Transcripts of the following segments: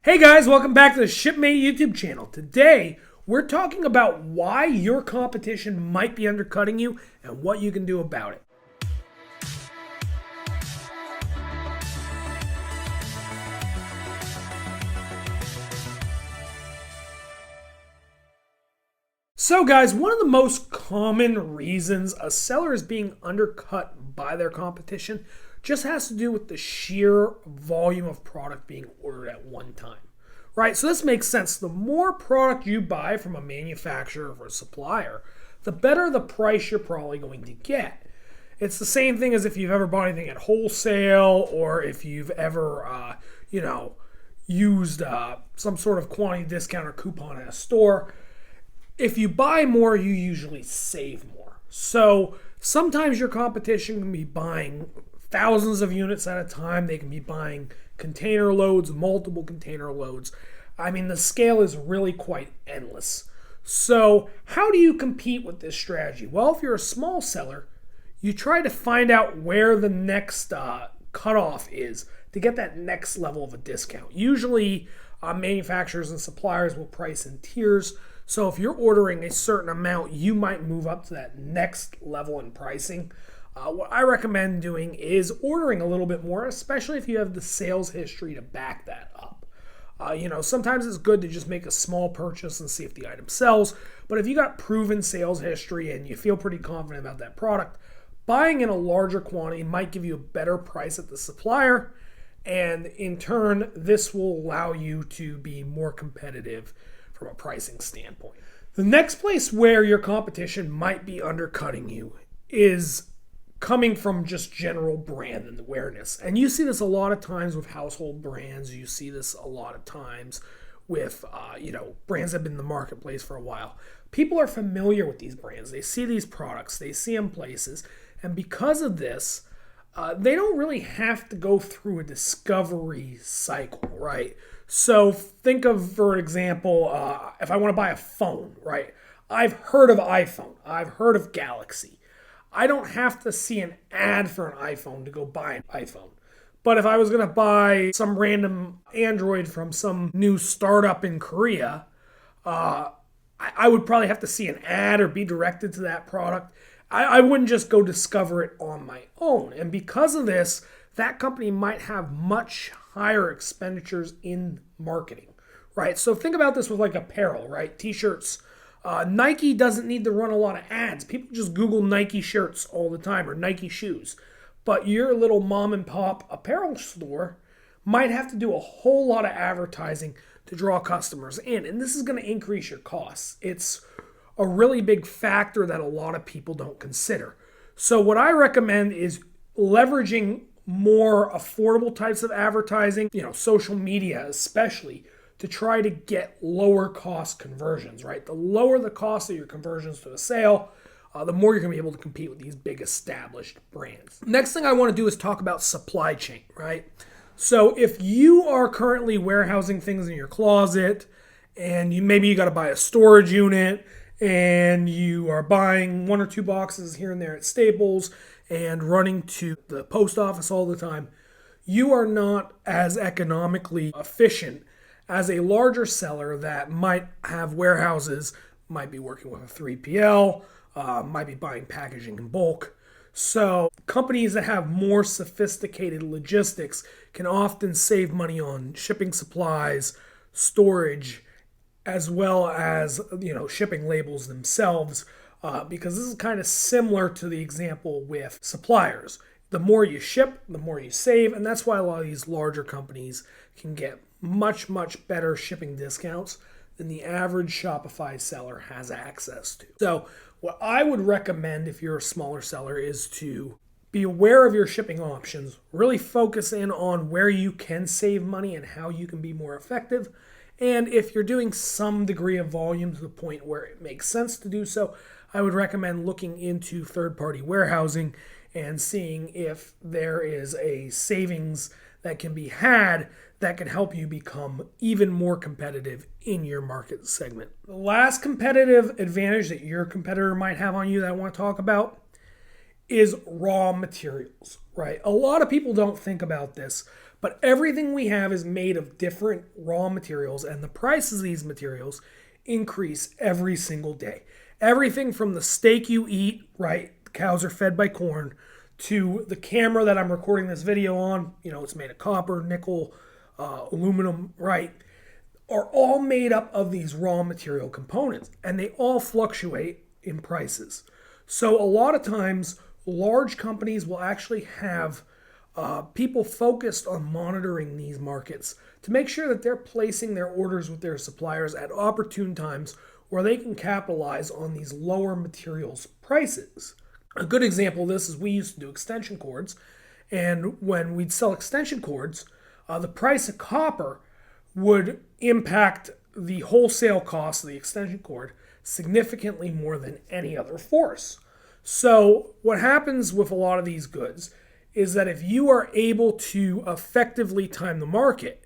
Hey guys, welcome back to the Shipmate YouTube channel. Today, we're talking about why your competition might be undercutting you and what you can do about it. So guys, one of the most common reasons a seller is being undercut by their competition just has to do with the sheer volume of product being ordered at one time. Right? So this makes sense. The more product you buy from a manufacturer or a supplier, the better the price you're probably going to get. It's the same thing as if you've ever bought anything at wholesale or if you've ever, used some sort of quantity discount or coupon at a store. If you buy more, you usually save more. So sometimes your competition can be buying thousands of units at a time. They can be buying container loads, multiple container loads. I mean, the scale is really quite endless. So how do you compete with this strategy? Well, if you're a small seller, you try to find out where the next cutoff is to get that next level of a discount. Usually, manufacturers and suppliers will price in tiers. So if you're ordering a certain amount, you might move up to that next level in pricing. What I recommend doing is ordering a little bit more, especially if you have the sales history to back that up. Sometimes it's good to just make a small purchase and see if the item sells. But if you got proven sales history and you feel pretty confident about that product, buying in a larger quantity might give you a better price at the supplier. And in turn, this will allow you to be more competitive from a pricing standpoint. The next place where your competition might be undercutting you is coming from just general brand and awareness. And you see this a lot of times with household brands. You see this a lot of times with, brands that have been in the marketplace for a while. People are familiar with these brands. They see these products. They see them places. And because of this, they don't really have to go through a discovery cycle, right? So think of, for example, if I want to buy a phone, right? I've heard of iPhone. I've heard of Galaxy. I don't have to see an ad for an iPhone to go buy an iPhone. But if I was going to buy some random Android from some new startup in Korea, I would probably have to see an ad or be directed to that product. I wouldn't just go discover it on my own. And because of this, that company might have much higher expenditures in marketing, right? So think about this with like apparel, right? T-shirts. Nike doesn't need to run a lot of ads. People just Google Nike shirts all the time or Nike shoes. But your little mom and pop apparel store might have to do a whole lot of advertising to draw customers in. And this is going to increase your costs. It's a really big factor that a lot of people don't consider. So what I recommend is leveraging more affordable types of advertising, social media especially, to try to get lower cost conversions, right? The lower the cost of your conversions to a sale, the more you're going to be able to compete with these big established brands. Next thing I want to do is talk about supply chain, right? So if you are currently warehousing things in your closet and maybe you got to buy a storage unit and you are buying one or two boxes here and there at Staples and running to the post office all the time, you are not as economically efficient as a larger seller that might have warehouses, might be working with a 3PL, might be buying packaging in bulk. So companies that have more sophisticated logistics can often save money on shipping supplies, storage, as well as shipping labels themselves, because this is kind of similar to the example with suppliers. The more you ship, the more you save, and that's why a lot of these larger companies can get much, much better shipping discounts than the average Shopify seller has access to. So what I would recommend if you're a smaller seller is to be aware of your shipping options, really focus in on where you can save money and how you can be more effective. And if you're doing some degree of volume to the point where it makes sense to do so, I would recommend looking into third-party warehousing and seeing if there is a savings that can be had that can help you become even more competitive in your market segment. The last competitive advantage that your competitor might have on you that I want to talk about is raw materials, right? A lot of people don't think about this, But everything we have is made of different raw materials, and the prices of these materials increase every single day. Everything from the steak you eat, right? Cows are fed by corn, to the camera that I'm recording this video on, it's made of copper, nickel, aluminum, right? Are all made up of these raw material components, and they all fluctuate in prices. So a lot of times, large companies will actually have people focused on monitoring these markets to make sure that they're placing their orders with their suppliers at opportune times where they can capitalize on these lower materials prices. A good example of this is we used to do extension cords, and when we'd sell extension cords, the price of copper would impact the wholesale cost of the extension cord significantly more than any other force. So what happens with a lot of these goods is that if you are able to effectively time the market,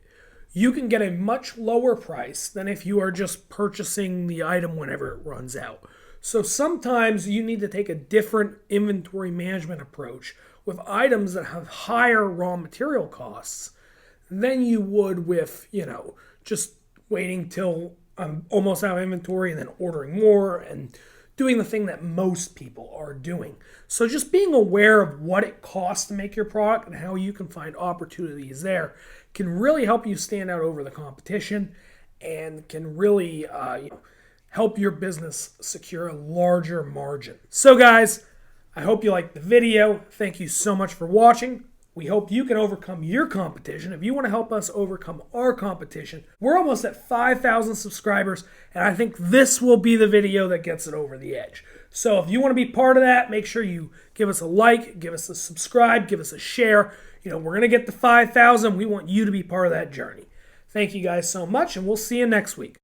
you can get a much lower price than if you are just purchasing the item whenever it runs out. So sometimes you need to take a different inventory management approach with items that have higher raw material costs than you would with, just waiting till I'm almost out of inventory and then ordering more and doing the thing that most people are doing. So just being aware of what it costs to make your product and how you can find opportunities there can really help you stand out over the competition and can really help your business secure a larger margin. So guys, I hope you liked the video. Thank you so much for watching. We hope you can overcome your competition. If you want to help us overcome our competition, we're almost at 5,000 subscribers, and I think this will be the video that gets it over the edge. So if you want to be part of that, make sure you give us a like, give us a subscribe, give us a share. We're going to get to 5,000. We want you to be part of that journey. Thank you guys so much, and we'll see you next week.